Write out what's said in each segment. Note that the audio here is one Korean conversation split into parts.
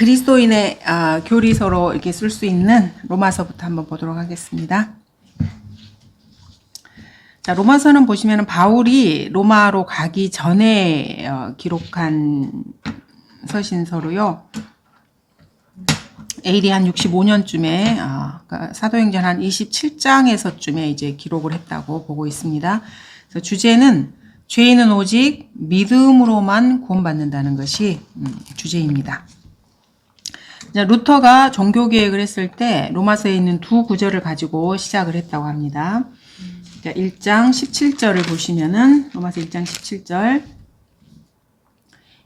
그리스도인의 교리서로 이렇게 쓸 수 있는 로마서부터 한번 보도록 하겠습니다. 자, 로마서는 보시면 바울이 로마로 가기 전에 기록한 서신서로요. AD 한 65년쯤에 그러니까 사도행전 한 27장에서쯤에 이제 기록을 했다고 보고 있습니다. 그래서 주제는 죄인은 오직 믿음으로만 구원받는다는 것이 주제입니다. 루터가 종교개혁을 했을 때 로마서에 있는 두 구절을 가지고 시작을 했다고 합니다. 자, 1장 17절을 보시면은 로마서 1장 17절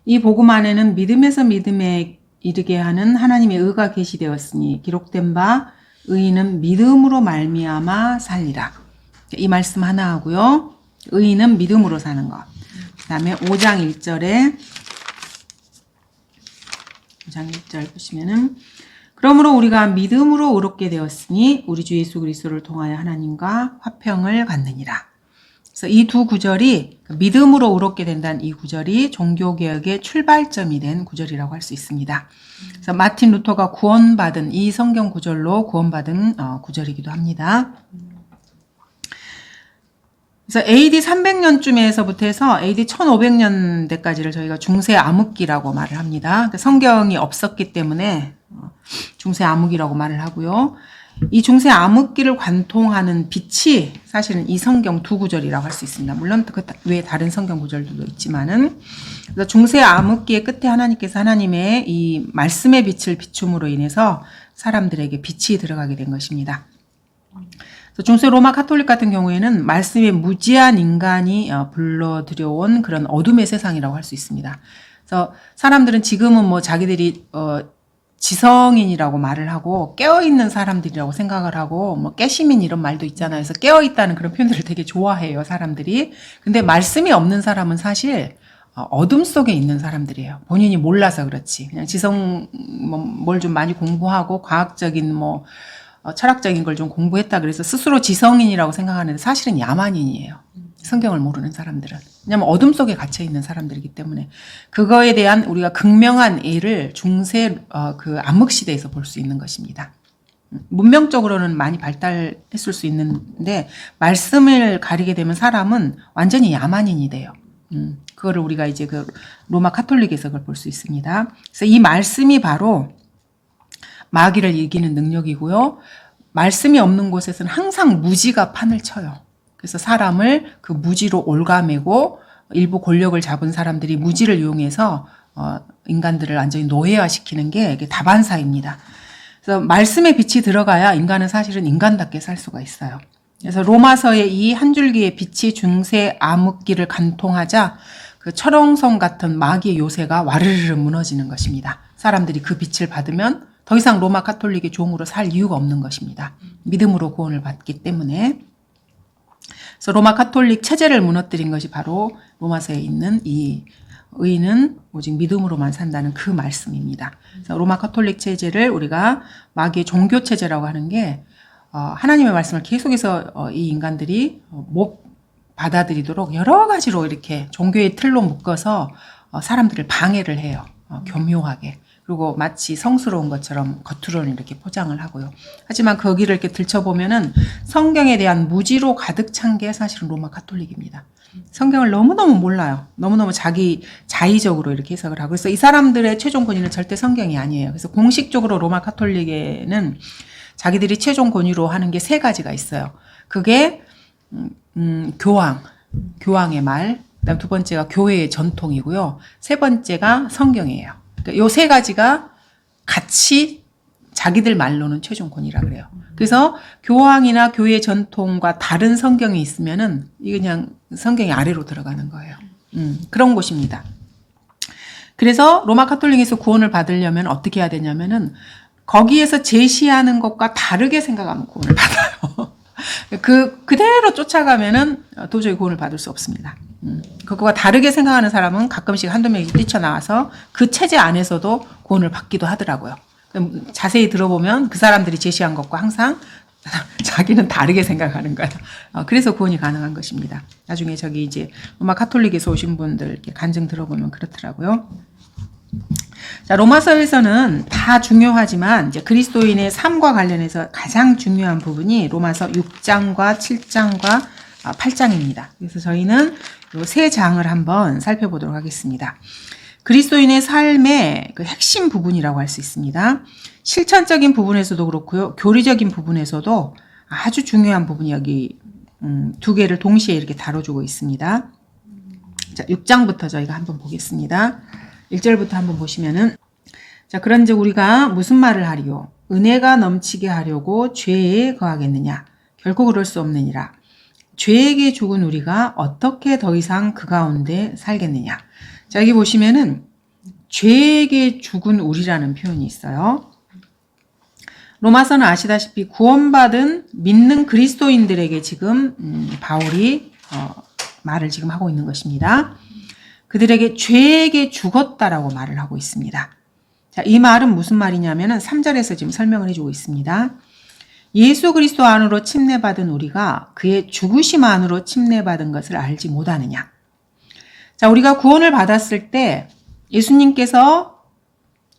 이 복음 안에는 믿음에서 믿음에 이르게 하는 하나님의 의가 계시되었으니 기록된 바 의인은 믿음으로 말미암아 살리라. 이 말씀 하나 하고요. 의인은 믿음으로 사는 것. 그 다음에 5장 1절에 5장 1절 보시면은 그러므로 우리가 믿음으로 의롭게 되었으니 우리 주 예수 그리스도를 통하여 하나님과 화평을 갖느니라. 그래서 이 두 구절이 믿음으로 의롭게 된다는 이 구절이 종교개혁의 출발점이 된 구절이라고 할 수 있습니다. 그래서 마틴 루터가 구원받은 이 성경 구절로 구원받은 구절이기도 합니다. 그래서 AD 300년쯤에서부터 해서 AD 1500년대까지를 저희가 중세 암흑기라고 말을 합니다. 성경이 없었기 때문에 중세 암흑기라고 말을 하고요. 이 중세 암흑기를 관통하는 빛이 사실은 이 성경 두 구절이라고 할 수 있습니다. 물론 그 외에 다른 성경 구절들도 있지만은 그래서 중세 암흑기의 끝에 하나님께서 하나님의 이 말씀의 빛을 비춤으로 인해서 사람들에게 빛이 들어가게 된 것입니다. 중세 로마 카톨릭 같은 경우에는 말씀의 무지한 인간이 불러들여온 그런 어둠의 세상이라고 할 수 있습니다. 그래서 사람들은 지금은 뭐 자기들이 지성인이라고 말을 하고 깨어있는 사람들이라고 생각을 하고 뭐 깨시민 이런 말도 있잖아요. 그래서 깨어있다는 그런 표현들을 되게 좋아해요, 사람들이. 근데 말씀이 없는 사람은 사실 어둠 속에 있는 사람들이에요. 본인이 몰라서 그렇지. 그냥 지성 뭘 좀 많이 공부하고 과학적인 철학적인 걸 좀 공부했다 그래서 스스로 지성인이라고 생각하는데 사실은 야만인이에요. 성경을 모르는 사람들은. 왜냐하면 어둠 속에 갇혀있는 사람들이기 때문에 그거에 대한 우리가 극명한 예를 중세 그 암흑시대에서 볼 수 있는 것입니다. 문명적으로는 많이 발달했을 수 있는데 말씀을 가리게 되면 사람은 완전히 야만인이 돼요. 그거를 우리가 이제 그 로마 카톨릭에서 그걸 볼 수 있습니다. 그래서 이 말씀이 바로 마귀를 이기는 능력이고요. 말씀이 없는 곳에서는 항상 무지가 판을 쳐요. 그래서 사람을 그 무지로 올가매고 일부 권력을 잡은 사람들이 무지를 이용해서 인간들을 완전히 노예화시키는 게 이게 다반사입니다. 그래서 말씀의 빛이 들어가야 인간은 사실은 인간답게 살 수가 있어요. 그래서 로마서의 이 한 줄기의 빛이 중세 암흑기를 관통하자 그 철옹성 같은 마귀의 요새가 와르르 무너지는 것입니다. 사람들이 그 빛을 받으면 더 이상 로마 카톨릭의 종으로 살 이유가 없는 것입니다. 믿음으로 구원을 받기 때문에. 그래서 로마 카톨릭 체제를 무너뜨린 것이 바로 로마서에 있는 이 의인은 오직 믿음으로만 산다는 그 말씀입니다. 그래서 로마 카톨릭 체제를 우리가 마귀의 종교 체제라고 하는 게 하나님의 말씀을 계속해서 이 인간들이 못 받아들이도록 여러 가지로 이렇게 종교의 틀로 묶어서 사람들을 방해를 해요. 교묘하게. 그리고 마치 성스러운 것처럼 겉으로는 이렇게 포장을 하고요. 하지만 거기를 이렇게 들춰보면은 성경에 대한 무지로 가득 찬 게 사실은 로마 카톨릭입니다. 성경을 너무너무 몰라요. 너무너무 자의적으로 이렇게 해석을 하고. 그래서 이 사람들의 최종 권위는 절대 성경이 아니에요. 그래서 공식적으로 로마 카톨릭에는 자기들이 최종 권위로 하는 게 세 가지가 있어요. 그게, 교황의 말. 그다음 두 번째가 교회의 전통이고요. 세 번째가 성경이에요. 요 세 가지가 같이 자기들 말로는 최종 권위라 그래요. 그래서 교황이나 교회 전통과 다른 성경이 있으면은 이게 그냥 성경이 아래로 들어가는 거예요. 그런 곳입니다. 그래서 로마 카톨릭에서 구원을 받으려면 어떻게 해야 되냐면은 거기에서 제시하는 것과 다르게 생각하면 구원을 받아요. 그대로 쫓아가면은 도저히 구원을 받을 수 없습니다. 그거와 다르게 생각하는 사람은 가끔씩 한두 명이 뛰쳐나와서 그 체제 안에서도 구원을 받기도 하더라고요. 자세히 들어보면 그 사람들이 제시한 것과 항상 자기는 다르게 생각하는 거예요. 그래서 구원이 가능한 것입니다. 나중에 저기 이제 로마 카톨릭에서 오신 분들 이렇게 간증 들어보면 그렇더라고요. 자, 로마서에서는 다 중요하지만 이제 그리스도인의 삶과 관련해서 가장 중요한 부분이 로마서 6장과 7장과 8장입니다. 그래서 저희는 이 세 장을 한번 살펴보도록 하겠습니다. 그리스도인의 삶의 그 핵심 부분이라고 할 수 있습니다. 실천적인 부분에서도 그렇고요. 교리적인 부분에서도 아주 중요한 부분이 여기 두 개를 동시에 이렇게 다뤄주고 있습니다. 자, 6장부터 저희가 한번 보겠습니다. 1절부터 한번 보시면은, 자, 그런즉 우리가 무슨 말을 하리요? 은혜가 넘치게 하려고 죄에 거하겠느냐? 결코 그럴 수 없느니라. 죄에게 죽은 우리가 어떻게 더 이상 그 가운데 살겠느냐? 자, 여기 보시면은 죄에게 죽은 우리라는 표현이 있어요. 로마서는 아시다시피 구원받은 믿는 그리스도인들에게 지금 바울이 말을 지금 하고 있는 것입니다. 그들에게 죄에게 죽었다라고 말을 하고 있습니다. 자, 이 말은 무슨 말이냐면은 3절에서 지금 설명을 해주고 있습니다. 예수 그리스도 안으로 침례받은 우리가 그의 죽으심 안으로 침례받은 것을 알지 못하느냐. 자, 우리가 구원을 받았을 때 예수님께서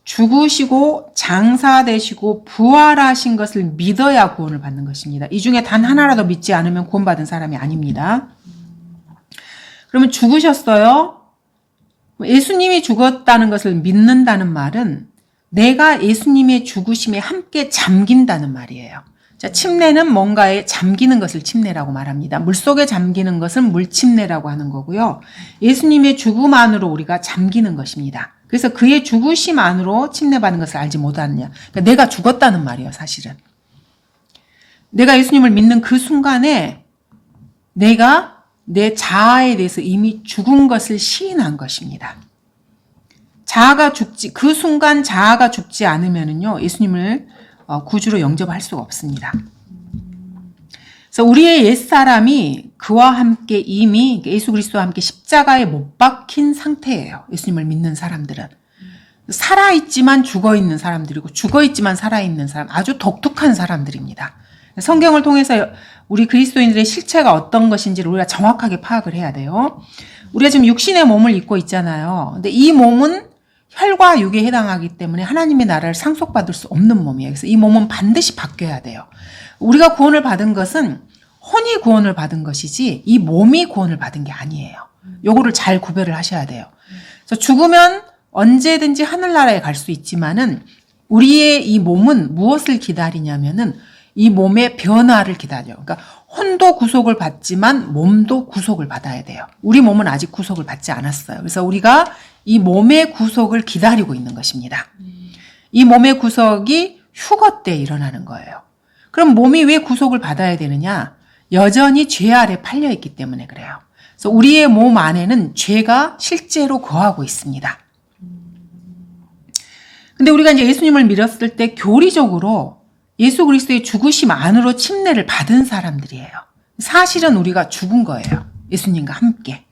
죽으시고 장사되시고 부활하신 것을 믿어야 구원을 받는 것입니다. 이 중에 단 하나라도 믿지 않으면 구원받은 사람이 아닙니다. 그러면 죽으셨어요? 예수님이 죽었다는 것을 믿는다는 말은 내가 예수님의 죽으심에 함께 잠긴다는 말이에요. 자, 침례는 뭔가에 잠기는 것을 침례라고 말합니다. 물속에 잠기는 것은 물침례라고 하는 거고요. 예수님의 죽음 안으로 우리가 잠기는 것입니다. 그래서 그의 죽으심 안으로 침례받는 것을 알지 못하느냐. 그러니까 내가 죽었다는 말이에요, 사실은. 내가 예수님을 믿는 그 순간에 내가 내 자아에 대해서 이미 죽은 것을 시인한 것입니다. 그 순간 자아가 죽지 않으면은요, 예수님을 구주로 영접할 수가 없습니다. 그래서 우리의 옛사람이 그와 함께 이미 예수 그리스도와 함께 십자가에 못 박힌 상태예요. 예수님을 믿는 사람들은. 살아있지만 죽어있는 사람들이고 죽어있지만 살아있는 사람, 아주 독특한 사람들입니다. 성경을 통해서 우리 그리스도인들의 실체가 어떤 것인지를 우리가 정확하게 파악을 해야 돼요. 우리가 지금 육신의 몸을 입고 있잖아요. 근데 이 몸은 혈과 육에 해당하기 때문에 하나님의 나라를 상속받을 수 없는 몸이에요. 그래서 이 몸은 반드시 바뀌어야 돼요. 우리가 구원을 받은 것은 혼이 구원을 받은 것이지 이 몸이 구원을 받은 게 아니에요. 요거를 잘 구별을 하셔야 돼요. 그래서 죽으면 언제든지 하늘나라에 갈 수 있지만은 우리의 이 몸은 무엇을 기다리냐면은 이 몸의 변화를 기다려요. 그러니까 혼도 구속을 받지만 몸도 구속을 받아야 돼요. 우리 몸은 아직 구속을 받지 않았어요. 그래서 우리가 이 몸의 구속을 기다리고 있는 것입니다. 이 몸의 구속이 휴거 때 일어나는 거예요. 그럼 몸이 왜 구속을 받아야 되느냐? 여전히 죄 아래 팔려 있기 때문에 그래요. 그래서 우리의 몸 안에는 죄가 실제로 거하고 있습니다. 근데 우리가 이제 예수님을 믿었을 때 교리적으로 예수 그리스도의 죽으심 안으로 침례를 받은 사람들이에요. 사실은 우리가 죽은 거예요. 예수님과 함께.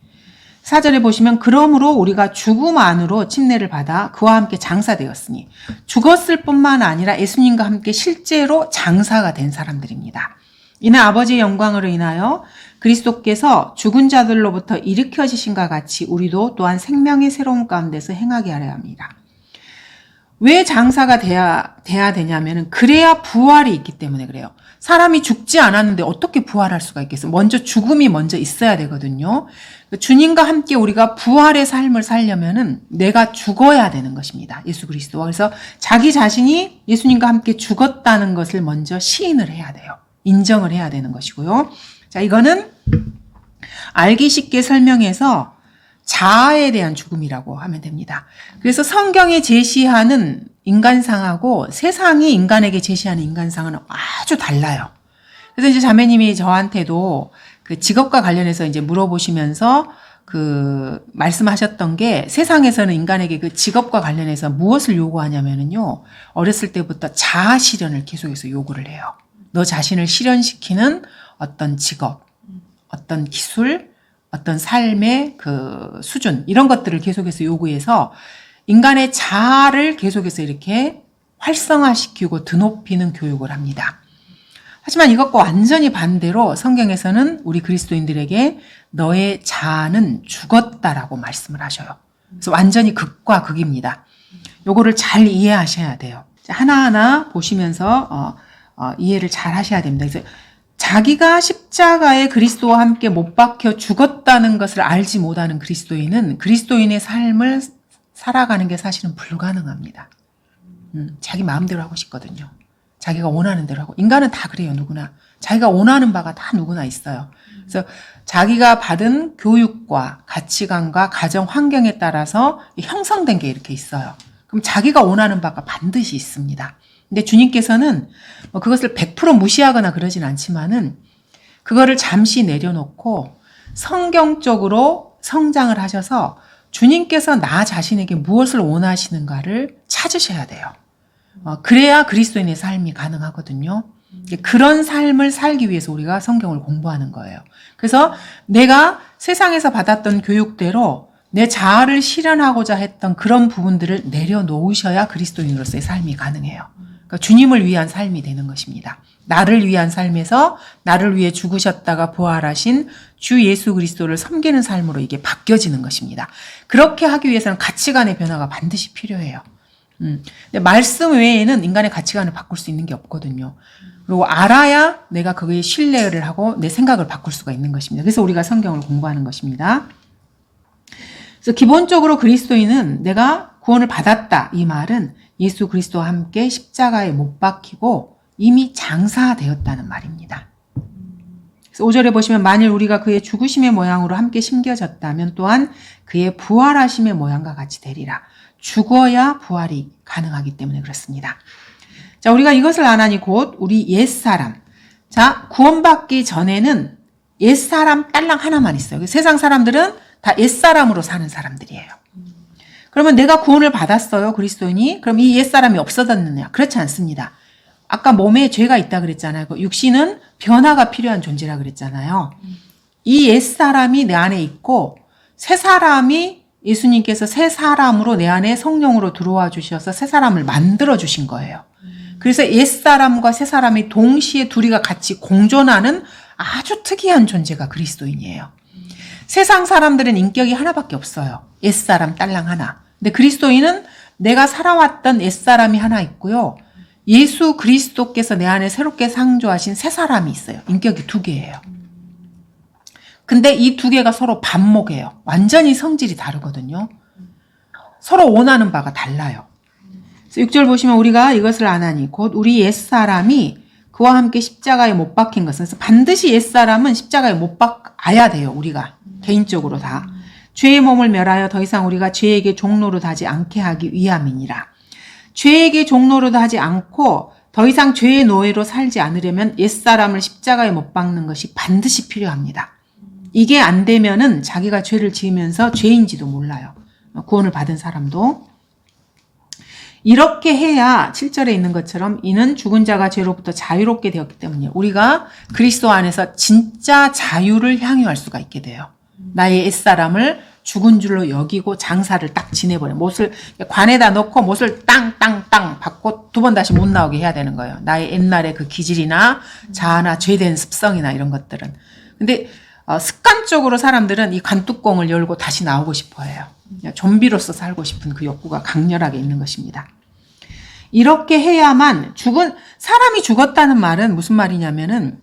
4절에 보시면 그러므로 우리가 죽음 안으로 침례를 받아 그와 함께 장사되었으니 죽었을 뿐만 아니라 예수님과 함께 실제로 장사가 된 사람들입니다. 이는 아버지의 영광으로 인하여 그리스도께서 죽은 자들로부터 일으켜지신과 같이 우리도 또한 생명의 새로운 가운데서 행하게 하려 합니다. 왜 장사가 돼야 되냐면은 그래야 부활이 있기 때문에 그래요. 사람이 죽지 않았는데 어떻게 부활할 수가 있겠어요? 먼저 죽음이 먼저 있어야 되거든요. 주님과 함께 우리가 부활의 삶을 살려면은 내가 죽어야 되는 것입니다. 예수 그리스도와. 그래서 자기 자신이 예수님과 함께 죽었다는 것을 먼저 시인을 해야 돼요. 인정을 해야 되는 것이고요. 자, 이거는 알기 쉽게 설명해서 자아에 대한 죽음이라고 하면 됩니다. 그래서 성경이 제시하는 인간상하고 세상이 인간에게 제시하는 인간상은 아주 달라요. 그래서 이제 자매님이 저한테도 그 직업과 관련해서 이제 물어보시면서 그 말씀하셨던 게 세상에서는 인간에게 그 직업과 관련해서 무엇을 요구하냐면은요, 어렸을 때부터 자아 실현을 계속해서 요구를 해요. 너 자신을 실현시키는 어떤 직업, 어떤 기술, 어떤 삶의 그 수준, 이런 것들을 계속해서 요구해서 인간의 자아를 계속해서 이렇게 활성화시키고 드높이는 교육을 합니다. 하지만 이것과 완전히 반대로 성경에서는 우리 그리스도인들에게 너의 자아는 죽었다라고 말씀을 하셔요. 그래서 완전히 극과 극입니다. 요거를 잘 이해하셔야 돼요. 하나하나 보시면서 이해를 잘 하셔야 됩니다. 그래서 자기가 십자가에 그리스도와 함께 못 박혀 죽었다는 것을 알지 못하는 그리스도인의 삶을 살아가는 게 사실은 불가능합니다. 자기 마음대로 하고 싶거든요. 자기가 원하는 대로 하고. 인간은 다 그래요, 누구나. 자기가 원하는 바가 다 누구나 있어요. 그래서 자기가 받은 교육과 가치관과 가정 환경에 따라서 형성된 게 이렇게 있어요. 그럼 자기가 원하는 바가 반드시 있습니다. 근데 주님께서는 그것을 100% 무시하거나 그러진 않지만은 그거를 잠시 내려놓고 성경적으로 성장을 하셔서 주님께서 나 자신에게 무엇을 원하시는가를 찾으셔야 돼요. 그래야 그리스도인의 삶이 가능하거든요. 그런 삶을 살기 위해서 우리가 성경을 공부하는 거예요. 그래서 내가 세상에서 받았던 교육대로 내 자아를 실현하고자 했던 그런 부분들을 내려놓으셔야 그리스도인으로서의 삶이 가능해요. 그러니까 주님을 위한 삶이 되는 것입니다. 나를 위한 삶에서 나를 위해 죽으셨다가 부활하신 주 예수 그리스도를 섬기는 삶으로 이게 바뀌어지는 것입니다. 그렇게 하기 위해서는 가치관의 변화가 반드시 필요해요. 근데 말씀 외에는 인간의 가치관을 바꿀 수 있는 게 없거든요. 그리고 알아야 내가 그거에 신뢰를 하고 내 생각을 바꿀 수가 있는 것입니다. 그래서 우리가 성경을 공부하는 것입니다. 그래서 기본적으로 그리스도인은 내가 구원을 받았다 이 말은 예수 그리스도와 함께 십자가에 못 박히고 이미 장사되었다는 말입니다. 그래서 5절에 보시면 만일 우리가 그의 죽으심의 모양으로 함께 심겨졌다면 또한 그의 부활하심의 모양과 같이 되리라. 죽어야 부활이 가능하기 때문에 그렇습니다. 자, 우리가 이것을 아나니 곧 우리 옛사람. 자, 구원받기 전에는 옛사람 딸랑 하나만 있어요. 세상 사람들은 다 옛사람으로 사는 사람들이에요. 그러면 내가 구원을 받았어요, 그리스도인이. 그럼 이 옛사람이 없어졌느냐? 그렇지 않습니다. 아까 몸에 죄가 있다 그랬잖아요. 육신은 변화가 필요한 존재라 그랬잖아요. 이 옛사람이 내 안에 있고 새 사람이 예수님께서 새 사람으로 내 안에 성령으로 들어와 주셔서 새 사람을 만들어 주신 거예요. 그래서 옛사람과 새 사람이 동시에 둘이가 같이 공존하는 아주 특이한 존재가 그리스도인이에요. 세상 사람들은 인격이 하나밖에 없어요. 옛사람 딸랑 하나. 근데 그리스도인은 내가 살아왔던 옛사람이 하나 있고요. 예수 그리스도께서 내 안에 새롭게 창조하신 새 사람이 있어요. 인격이 2개예요. 근데 이 2개가 서로 반목이에요. 완전히 성질이 다르거든요. 서로 원하는 바가 달라요. 6절 보시면 우리가 이것을 아나니 곧 우리 옛사람이 그와 함께 십자가에 못 박힌 것은 반드시 옛사람은 십자가에 못 박아야 돼요. 우리가 개인적으로 다. 죄의 몸을 멸하여 더 이상 우리가 죄에게 종노릇 하지 않게 하기 위함이니라. 죄에게 종노릇 하지 않고 더 이상 죄의 노예로 살지 않으려면 옛사람을 십자가에 못 박는 것이 반드시 필요합니다. 이게 안 되면은 자기가 죄를 지으면서 죄인지도 몰라요. 구원을 받은 사람도. 이렇게 해야 7절에 있는 것처럼 이는 죽은 자가 죄로부터 자유롭게 되었기 때문이에요. 우리가 그리스도 안에서 진짜 자유를 향유할 수가 있게 돼요. 나의 옛사람을 죽은 줄로 여기고 장사를 딱 지내버려요. 못을 관에다 넣고 못을 땅땅땅 받고 2번 다시 못 나오게 해야 되는 거예요. 나의 옛날의 그 기질이나 자아나 죄된 습성이나 이런 것들은. 근데 습관적으로 사람들은 이 관뚜껑을 열고 다시 나오고 싶어 해요. 좀비로서 살고 싶은 그 욕구가 강렬하게 있는 것입니다. 이렇게 해야만 사람이 죽었다는 말은 무슨 말이냐면은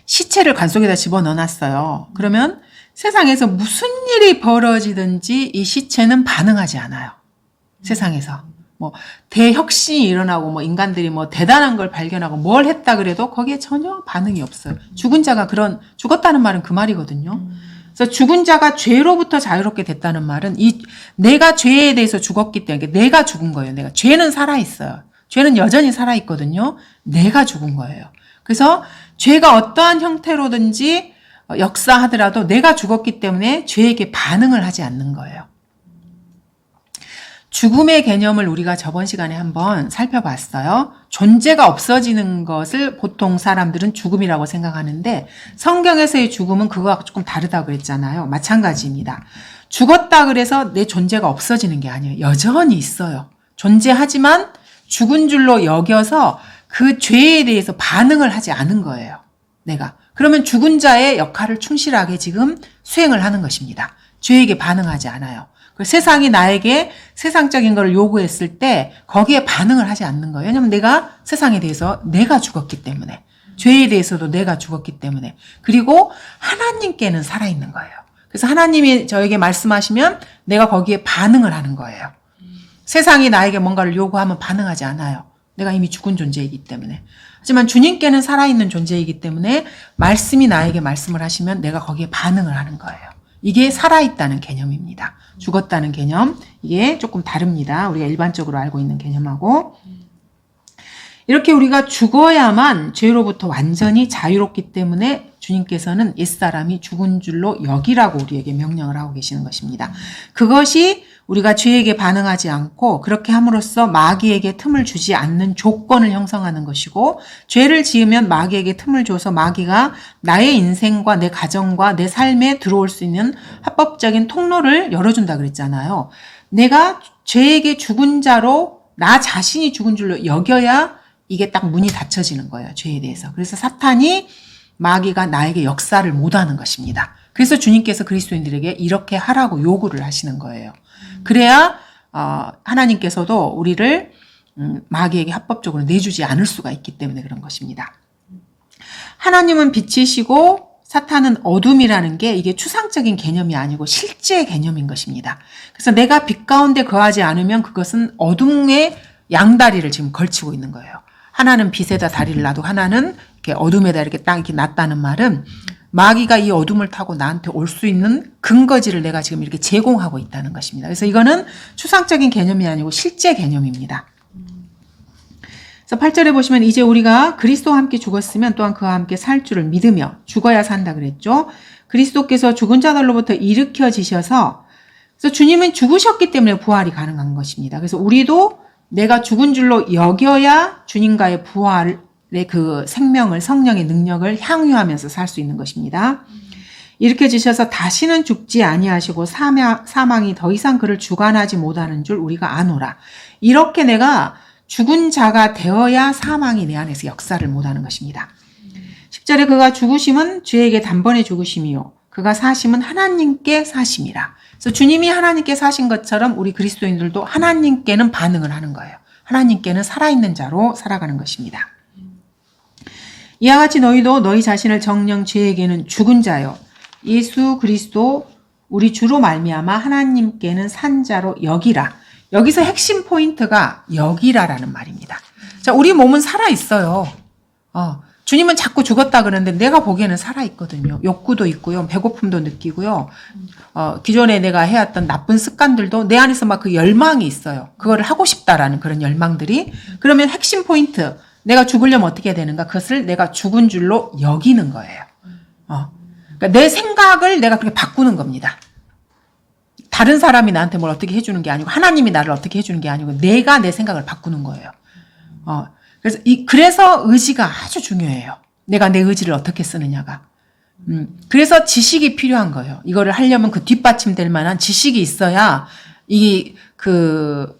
시체를 관 속에다 집어넣어놨어요. 그러면 세상에서 무슨 일이 벌어지든지 이 시체는 반응하지 않아요. 세상에서. 대혁신이 일어나고 인간들이 대단한 걸 발견하고 뭘 했다 그래도 거기에 전혀 반응이 없어요. 죽었다는 말은 그 말이거든요. 그래서 죽은 자가 죄로부터 자유롭게 됐다는 말은 내가 죄에 대해서 죽었기 때문에 내가 죽은 거예요. 죄는 살아있어요. 죄는 여전히 살아있거든요. 내가 죽은 거예요. 그래서 죄가 어떠한 형태로든지 역사하더라도 내가 죽었기 때문에 죄에게 반응을 하지 않는 거예요. 죽음의 개념을 우리가 저번 시간에 한번 살펴봤어요. 존재가 없어지는 것을 보통 사람들은 죽음이라고 생각하는데 성경에서의 죽음은 그거와 조금 다르다고 그랬잖아요. 마찬가지입니다. 죽었다 그래서 내 존재가 없어지는 게 아니에요. 여전히 있어요. 존재하지만 죽은 줄로 여겨서 그 죄에 대해서 반응을 하지 않은 거예요. 내가. 그러면 죽은 자의 역할을 충실하게 지금 수행을 하는 것입니다. 죄에게 반응하지 않아요. 세상이 나에게 세상적인 걸 요구했을 때 거기에 반응을 하지 않는 거예요. 왜냐하면 내가 세상에 대해서 내가 죽었기 때문에, 죄에 대해서도 내가 죽었기 때문에, 그리고 하나님께는 살아있는 거예요. 그래서 하나님이 저에게 말씀하시면 내가 거기에 반응을 하는 거예요. 세상이 나에게 뭔가를 요구하면 반응하지 않아요. 내가 이미 죽은 존재이기 때문에. 하지만 주님께는 살아있는 존재이기 때문에 말씀이 나에게 말씀을 하시면 내가 거기에 반응을 하는 거예요. 이게 살아있다는 개념입니다. 죽었다는 개념, 이게 조금 다릅니다. 우리가 일반적으로 알고 있는 개념하고. 이렇게 우리가 죽어야만 죄로부터 완전히 자유롭기 때문에 주님께서는 옛사람이 죽은 줄로 여기라고 우리에게 명령을 하고 계시는 것입니다. 그것이 우리가 죄에게 반응하지 않고 그렇게 함으로써 마귀에게 틈을 주지 않는 조건을 형성하는 것이고, 죄를 지으면 마귀에게 틈을 줘서 마귀가 나의 인생과 내 가정과 내 삶에 들어올 수 있는 합법적인 통로를 열어준다 그랬잖아요. 내가 죄에게 죽은 자로 나 자신이 죽은 줄로 여겨야 이게 딱 문이 닫혀지는 거예요. 죄에 대해서. 그래서 사탄이, 마귀가 나에게 역사를 못하는 것입니다. 그래서 주님께서 그리스도인들에게 이렇게 하라고 요구를 하시는 거예요. 그래야 하나님께서도 우리를 마귀에게 합법적으로 내주지 않을 수가 있기 때문에 그런 것입니다. 하나님은 빛이시고 사탄은 어둠이라는 게 이게 추상적인 개념이 아니고 실제 개념인 것입니다. 그래서 내가 빛 가운데 거하지 않으면 그것은 어둠의 양다리를 지금 걸치고 있는 거예요. 하나는 빛에다 다리를 놔두고 하나는 이렇게 어둠에다 이렇게 딱 이렇게 놨다는 말은 마귀가 이 어둠을 타고 나한테 올 수 있는 근거지를 내가 지금 이렇게 제공하고 있다는 것입니다. 그래서 이거는 추상적인 개념이 아니고 실제 개념입니다. 그래서 8절에 보시면 이제 우리가 그리스도와 함께 죽었으면 또한 그와 함께 살 줄을 믿으며 죽어야 산다 그랬죠. 그리스도께서 죽은 자들로부터 일으켜지셔서, 그래서 주님은 죽으셨기 때문에 부활이 가능한 것입니다. 그래서 우리도 내가 죽은 줄로 여겨야 주님과의 부활의 그 생명을, 성령의 능력을 향유하면서 살 수 있는 것입니다. 일으켜지셔서 다시는 죽지 아니하시고 사망이 더 이상 그를 주관하지 못하는 줄 우리가 아노라. 이렇게 내가 죽은 자가 되어야 사망이 내 안에서 역사를 못하는 것입니다. 10절에 그가 죽으심은 죄에게 단번에 죽으심이요 그가 사심은 하나님께 사심이라. 그래서 주님이 하나님께 사신 것처럼 우리 그리스도인들도 하나님께는 반응을 하는 거예요. 하나님께는 살아있는 자로 살아가는 것입니다. 이와 같이 너희도 너희 자신을 정녕 죄에게는 죽은 자요 예수 그리스도 우리 주로 말미암아 하나님께는 산 자로 여기라. 여기서 핵심 포인트가 여기라라는 말입니다. 자, 우리 몸은 살아있어요. 주님은 자꾸 죽었다 그러는데 내가 보기에는 살아있거든요. 욕구도 있고요. 배고픔도 느끼고요. 기존에 내가 해왔던 나쁜 습관들도 내 안에서 막 그 열망이 있어요. 그거를 하고 싶다라는 그런 열망들이. 그러면 핵심 포인트, 내가 죽으려면 어떻게 해야 되는가? 그것을 내가 죽은 줄로 여기는 거예요. 그러니까 내 생각을 내가 그렇게 바꾸는 겁니다. 다른 사람이 나한테 뭘 어떻게 해주는 게 아니고 하나님이 나를 어떻게 해주는 게 아니고 내가 내 생각을 바꾸는 거예요. 그래서 의지가 아주 중요해요. 내가 내 의지를 어떻게 쓰느냐가. 그래서 지식이 필요한 거예요. 이거를 하려면 그 뒷받침될 만한 지식이 있어야 그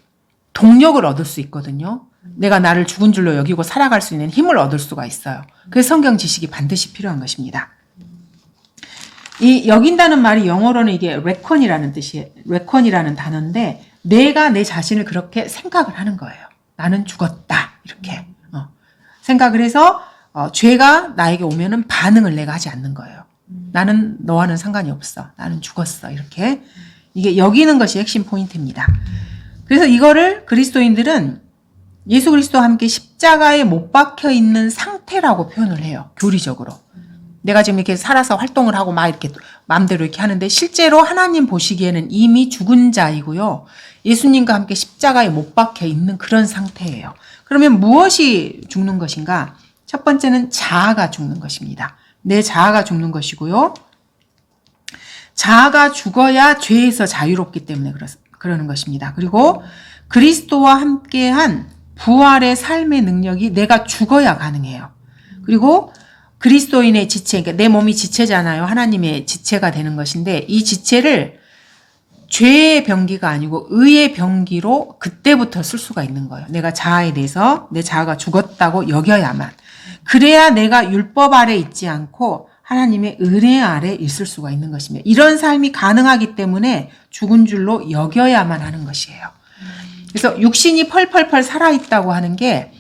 동력을 얻을 수 있거든요. 내가 나를 죽은 줄로 여기고 살아갈 수 있는 힘을 얻을 수가 있어요. 그래서 성경 지식이 반드시 필요한 것입니다. 이 여긴다는 말이 영어로는 이게 reckon이라는 뜻이에요. reckon이라는 단어인데 내가 내 자신을 그렇게 생각을 하는 거예요. 나는 죽었다. 이렇게 생각을 해서 죄가 나에게 오면은 반응을 내가 하지 않는 거예요. 나는 너와는 상관이 없어. 나는 죽었어. 이렇게 이게 여기는 것이 핵심 포인트입니다. 그래서 이거를 그리스도인들은 예수 그리스도와 함께 십자가에 못 박혀 있는 상태라고 표현을 해요. 교리적으로. 내가 지금 이렇게 살아서 활동을 하고 막 이렇게 마음대로 이렇게 하는데 실제로 하나님 보시기에는 이미 죽은 자이고요. 예수님과 함께 십자가에 못 박혀 있는 그런 상태예요. 그러면 무엇이 죽는 것인가? 첫 번째는 자아가 죽는 것입니다. 내 자아가 죽는 것이고요. 자아가 죽어야 죄에서 자유롭기 때문에 그러는 것입니다. 그리고 그리스도와 함께한 부활의 삶의 능력이 내가 죽어야 가능해요. 그리고 그리스도인의 지체, 그러니까 내 몸이 지체잖아요. 하나님의 지체가 되는 것인데 이 지체를 죄의 병기가 아니고 의의 병기로 그때부터 쓸 수가 있는 거예요. 내가 자아에 대해서 내 자아가 죽었다고 여겨야만. 그래야 내가 율법 아래 있지 않고 하나님의 은혜 아래 있을 수가 있는 것입니다. 이런 삶이 가능하기 때문에 죽은 줄로 여겨야만 하는 것이에요. 그래서 육신이 펄펄펄 살아있다고 하는 게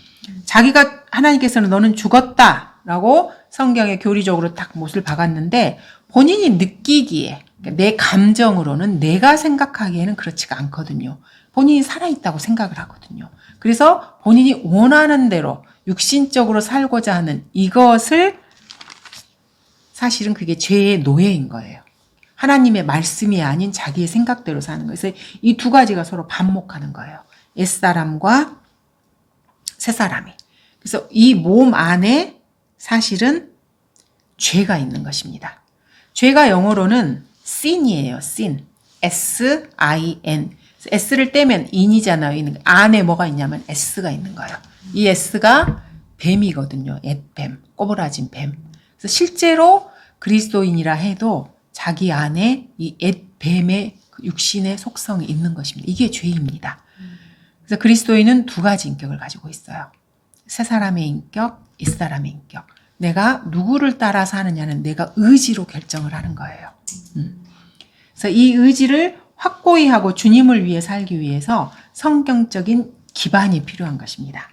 자기가 하나님께서는 너는 죽었다라고 성경에 교리적으로 딱 못을 박았는데 본인이 느끼기에 내 감정으로는 내가 생각하기에는 그렇지가 않거든요. 본인이 살아있다고 생각을 하거든요. 그래서 본인이 원하는 대로 육신적으로 살고자 하는 이것을 사실은 그게 죄의 노예인 거예요. 하나님의 말씀이 아닌 자기의 생각대로 사는 거예요. 그래서 이 두 가지가 서로 반목하는 거예요. 옛사람과 새사람이. 그래서 이 몸 안에 사실은 죄가 있는 것입니다. 죄가 영어로는 sin이에요. sin. S-I-N. S를 떼면 in이잖아요. 안에 뭐가 있냐면 S가 있는 거예요. 이 S가 뱀이거든요. 옛뱀, 꼬부라진 뱀. 그래서 실제로 그리스도인이라 해도 자기 안에 이 옛뱀의 육신의 속성이 있는 것입니다. 이게 죄입니다. 그래서 그리스도인은 두 가지 인격을 가지고 있어요. 새 사람의 인격, 옛 사람의 인격. 내가 누구를 따라 사느냐는 내가 의지로 결정을 하는 거예요. 그래서 이 의지를 확고히 하고 주님을 위해 살기 위해서 성경적인 기반이 필요한 것입니다.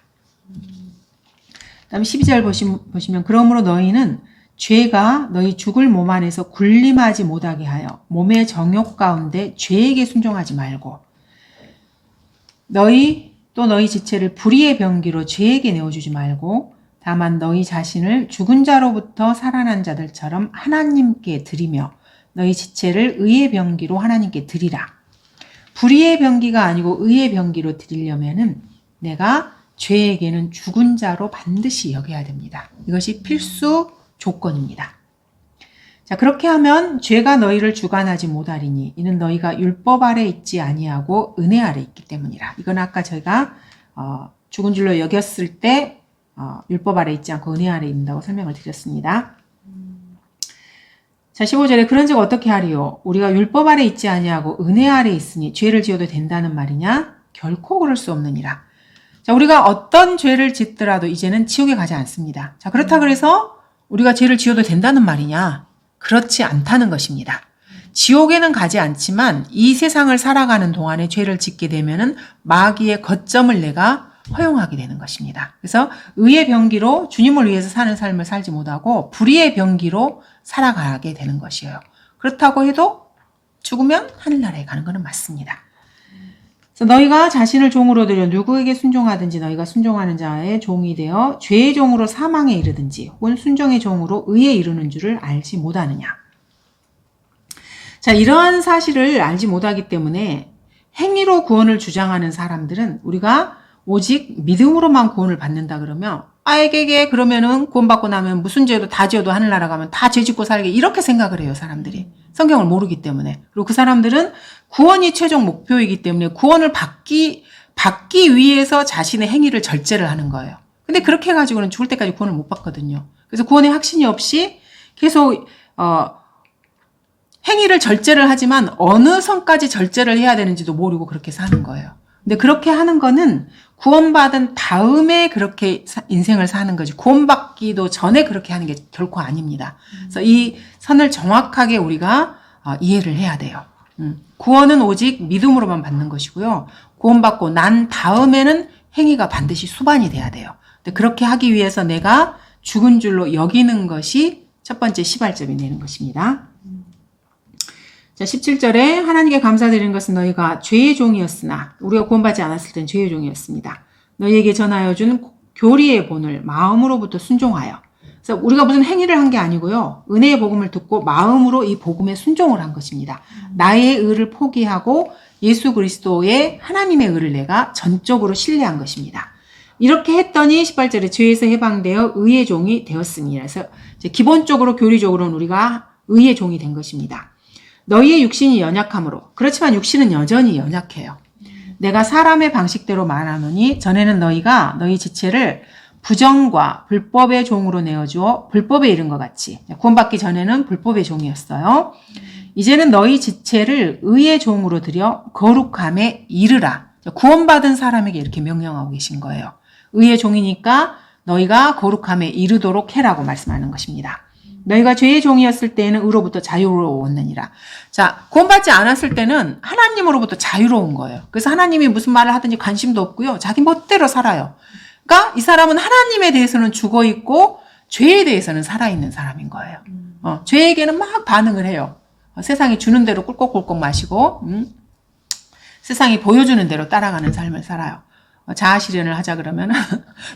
다음 12절 보시면 그러므로 너희는 죄가 너희 죽을 몸 안에서 군림하지 못하게 하여 몸의 정욕 가운데 죄에게 순종하지 말고 너희 지체를 불의의 병기로 죄에게 내어주지 말고 다만 너희 자신을 죽은 자로부터 살아난 자들처럼 하나님께 드리며 너희 지체를 의의 병기로 하나님께 드리라. 불의의 병기가 아니고 의의 병기로 드리려면은 내가 죄에게는 죽은 자로 반드시 여겨야 됩니다. 이것이 필수 조건입니다. 자, 그렇게 하면 죄가 너희를 주관하지 못하리니 이는 너희가 율법 아래 있지 아니하고 은혜 아래 있기 때문이라. 이건 아까 저희가 죽은 줄로 여겼을 때 율법 아래 있지 않고 은혜 아래 있는다고 설명을 드렸습니다. 자, 15절에 그런즉 어떻게 하리요? 우리가 율법 아래 있지 아니하고 은혜 아래 있으니 죄를 지어도 된다는 말이냐? 결코 그럴 수 없느니라. 자, 우리가 어떤 죄를 짓더라도 이제는 지옥에 가지 않습니다. 자, 그렇다 그래서 우리가 죄를 지어도 된다는 말이냐? 그렇지 않다는 것입니다. 지옥에는 가지 않지만 이 세상을 살아가는 동안에 죄를 짓게 되면은 마귀의 거점을 내가 허용하게 되는 것입니다. 그래서 의의 병기로 주님을 위해서 사는 삶을 살지 못하고 불의의 병기로 살아가게 되는 것이에요. 그렇다고 해도 죽으면 하늘나라에 가는 것은 맞습니다. 그래서 너희가 자신을 종으로 들여 누구에게 순종하든지 너희가 순종하는 자의 종이 되어 죄의 종으로 사망에 이르든지 혹은 순종의 종으로 의에 이르는 줄을 알지 못하느냐. 자, 이러한 사실을 알지 못하기 때문에 행위로 구원을 주장하는 사람들은 우리가 오직 믿음으로만 구원을 받는다 그러면 아에게 그러면은 구원받고 나면 무슨 죄도 다 지어도 하늘나라 가면 다 죄 짓고 살게 이렇게 생각을 해요. 사람들이. 성경을 모르기 때문에. 그리고 그 사람들은 구원이 최종 목표이기 때문에 구원을 받기 위해서 자신의 행위를 절제를 하는 거예요. 근데 그렇게 해가지고는 죽을 때까지 구원을 못 받거든요. 그래서 구원의 확신이 없이 계속 행위를 절제를 하지만 어느 선까지 절제를 해야 되는지도 모르고 그렇게 사는 거예요. 근데 그렇게 하는 거는 구원받은 다음에 그렇게 인생을 사는 거지 구원받기도 전에 그렇게 하는 게 결코 아닙니다. 그래서 이 선을 정확하게 우리가 이해를 해야 돼요. 구원은 오직 믿음으로만 받는 것이고요. 구원받고 난 다음에는 행위가 반드시 수반이 돼야 돼요. 근데 그렇게 하기 위해서 내가 죽은 줄로 여기는 것이 첫 번째 시발점이 되는 것입니다. 자, 17절에 하나님께 감사드리는 것은 너희가 죄의 종이었으나 우리가 구원받지 않았을 땐 죄의 종이었습니다. 너희에게 전하여 준 교리의 본을 마음으로부터 순종하여. 그래서 우리가 무슨 행위를 한 게 아니고요. 은혜의 복음을 듣고 마음으로 이 복음에 순종을 한 것입니다. 나의 의를 포기하고 예수 그리스도의 하나님의 의를 내가 전적으로 신뢰한 것입니다. 이렇게 했더니 18절에 죄에서 해방되어 의의 종이 되었으니 그래서 기본적으로 교리적으로는 우리가 의의 종이 된 것입니다. 너희의 육신이 연약하므로 그렇지만 육신은 여전히 연약해요. 내가 사람의 방식대로 말하노니 전에는 너희가 너희 지체를 부정과 불법의 종으로 내어주어 불법에 이른 것 같이 구원받기 전에는 불법의 종이었어요. 이제는 너희 지체를 의의 종으로 들여 거룩함에 이르라. 구원받은 사람에게 이렇게 명령하고 계신 거예요. 의의 종이니까 너희가 거룩함에 이르도록 해라고 말씀하는 것입니다. 너희가 죄의 종이었을 때에는 의로부터 자유로웠느니라. 자, 구원받지 않았을 때는 하나님으로부터 자유로운 거예요. 그래서 하나님이 무슨 말을 하든지 관심도 없고요. 자기 멋대로 살아요. 그러니까 이 사람은 하나님에 대해서는 죽어 있고 죄에 대해서는 살아있는 사람인 거예요. 죄에게는 막 반응을 해요. 세상이 주는 대로 꿀꺽꿀꺽 마시고 세상이 보여주는 대로 따라가는 삶을 살아요. 자아실현을 하자 그러면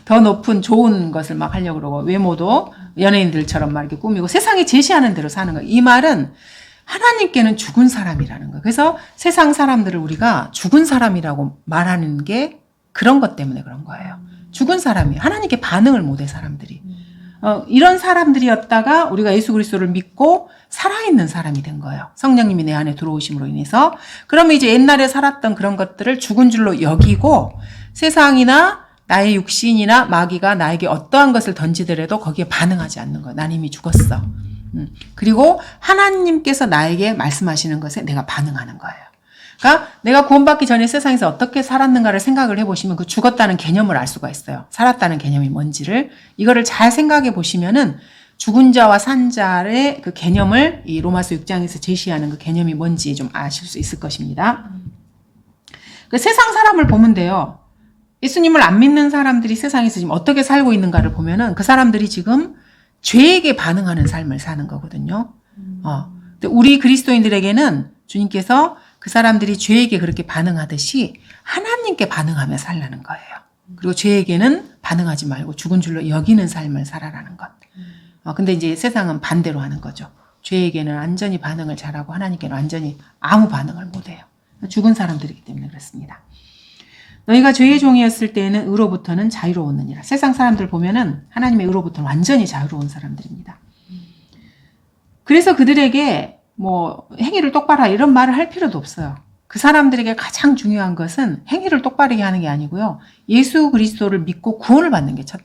더 높은 좋은 것을 막 하려고 그러고 외모도 연예인들처럼 막 이렇게 꾸미고 세상이 제시하는 대로 사는 거예요. 이 말은 하나님께는 죽은 사람이라는 거예요. 그래서 세상 사람들을 우리가 죽은 사람이라고 말하는 게 그런 것 때문에 그런 거예요. 죽은 사람이 하나님께 반응을 못해 사람들이. 이런 사람들이었다가 우리가 예수 그리스도를 믿고 살아있는 사람이 된 거예요. 성령님이 내 안에 들어오심으로 인해서. 그러면 이제 옛날에 살았던 그런 것들을 죽은 줄로 여기고 세상이나 나의 육신이나 마귀가 나에게 어떠한 것을 던지더라도 거기에 반응하지 않는 거예요. 난 이미 죽었어. 그리고 하나님께서 나에게 말씀하시는 것에 내가 반응하는 거예요. 그러니까 내가 구원받기 전에 세상에서 어떻게 살았는가를 생각을 해보시면 그 죽었다는 개념을 알 수가 있어요. 살았다는 개념이 뭔지를. 이거를 잘 생각해 보시면은 죽은 자와 산 자의 그 개념을 이 로마서 6장에서 제시하는 그 개념이 뭔지 좀 아실 수 있을 것입니다. 그 세상 사람을 보면 돼요. 예수님을 안 믿는 사람들이 세상에서 지금 어떻게 살고 있는가를 보면은 그 사람들이 지금 죄에게 반응하는 삶을 사는 거거든요. 근데 우리 그리스도인들에게는 주님께서 그 사람들이 죄에게 그렇게 반응하듯이 하나님께 반응하며 살라는 거예요. 그리고 죄에게는 반응하지 말고 죽은 줄로 여기는 삶을 살아라는 것. 근데 이제 세상은 반대로 하는 거죠. 죄에게는 완전히 반응을 잘하고 하나님께는 완전히 아무 반응을 못해요. 죽은 사람들이기 때문에 그렇습니다. 너희가 죄의 종이었을 때에는 의로부터는 자유로웠느니라. 세상 사람들 보면은 하나님의 의로부터는 완전히 자유로운 사람들입니다. 그래서 그들에게 뭐 행위를 똑바로 하라 이런 말을 할 필요도 없어요. 그 사람들에게 가장 중요한 것은 행위를 똑바르게 하는 게 아니고요. 예수 그리스도를 믿고 구원을 받는 게 첫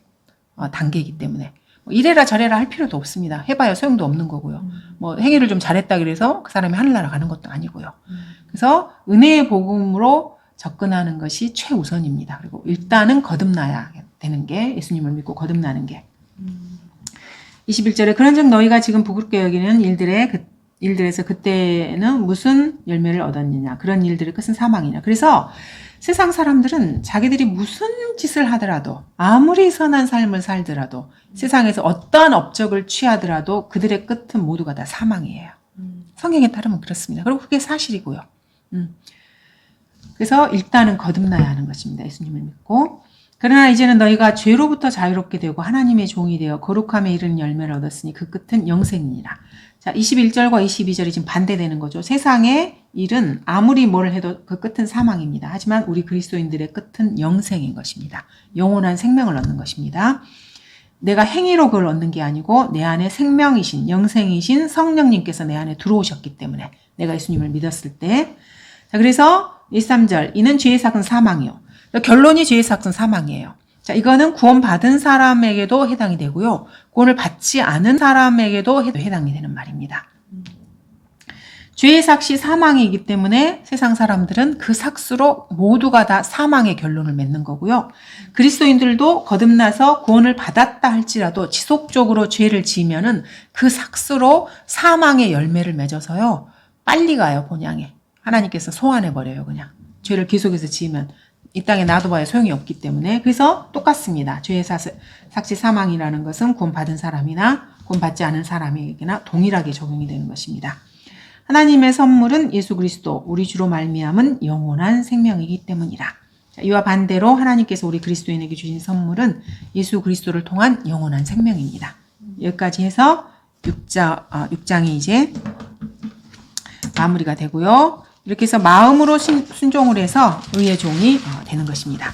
단계이기 때문에 이래라 저래라 할 필요도 없습니다. 해봐야 소용도 없는 거고요. 뭐 행위를 좀 잘했다 그래서 그 사람이 하늘나라 가는 것도 아니고요. 그래서 은혜의 복음으로 접근하는 것이 최우선입니다. 그리고 일단은 거듭나야 되는 게 예수님을 믿고 거듭나는 게 21절에 그런즉 너희가 지금 부끄럽게 여기는 일들에서 그때는 무슨 열매를 얻었느냐. 그런 일들의 끝은 사망이냐. 그래서 세상 사람들은 자기들이 무슨 짓을 하더라도 아무리 선한 삶을 살더라도 세상에서 어떠한 업적을 취하더라도 그들의 끝은 모두가 다 사망이에요. 성경에 따르면 그렇습니다. 그리고 그게 사실이고요. 그래서 일단은 거듭나야 하는 것입니다. 예수님을 믿고. 그러나 이제는 너희가 죄로부터 자유롭게 되고 하나님의 종이 되어 거룩함에 이르는 열매를 얻었으니 그 끝은 영생이니라. 자, 21절과 22절이 지금 반대되는 거죠. 세상의 일은 아무리 뭘 해도 그 끝은 사망입니다. 하지만 우리 그리스도인들의 끝은 영생인 것입니다. 영원한 생명을 얻는 것입니다. 내가 행위로 그걸 얻는 게 아니고 내 안에 생명이신 영생이신 성령님께서 내 안에 들어오셨기 때문에 내가 예수님을 믿었을 때. 자, 그래서 23절 이는 죄의 삭은 사망이요. 결론이 죄의 삭은 사망이에요. 자, 이거는 구원받은 사람에게도 해당이 되고요. 구원을 받지 않은 사람에게도 해당이 되는 말입니다. 죄의 삭이 사망이기 때문에 세상 사람들은 그 삭수로 모두가 다 사망의 결론을 맺는 거고요. 그리스도인들도 거듭나서 구원을 받았다 할지라도 지속적으로 죄를 지으면은 그 삭수로 사망의 열매를 맺어서요. 빨리 가요, 본향에. 하나님께서 소환해버려요, 그냥. 죄를 계속해서 지으면. 이 땅에 놔둬봐야 소용이 없기 때문에. 그래서 똑같습니다. 죄의 삭시 사망이라는 것은 구원받은 사람이나 구원받지 않은 사람에게나 동일하게 적용이 되는 것입니다. 하나님의 선물은 예수 그리스도 우리 주로 말미암은 영원한 생명이기 때문이라. 이와 반대로 하나님께서 우리 그리스도인에게 주신 선물은 예수 그리스도를 통한 영원한 생명입니다. 여기까지 해서 6장이 이제 마무리가 되고요. 이렇게 해서 마음으로 순종을 해서 의의 종이 되는 것입니다.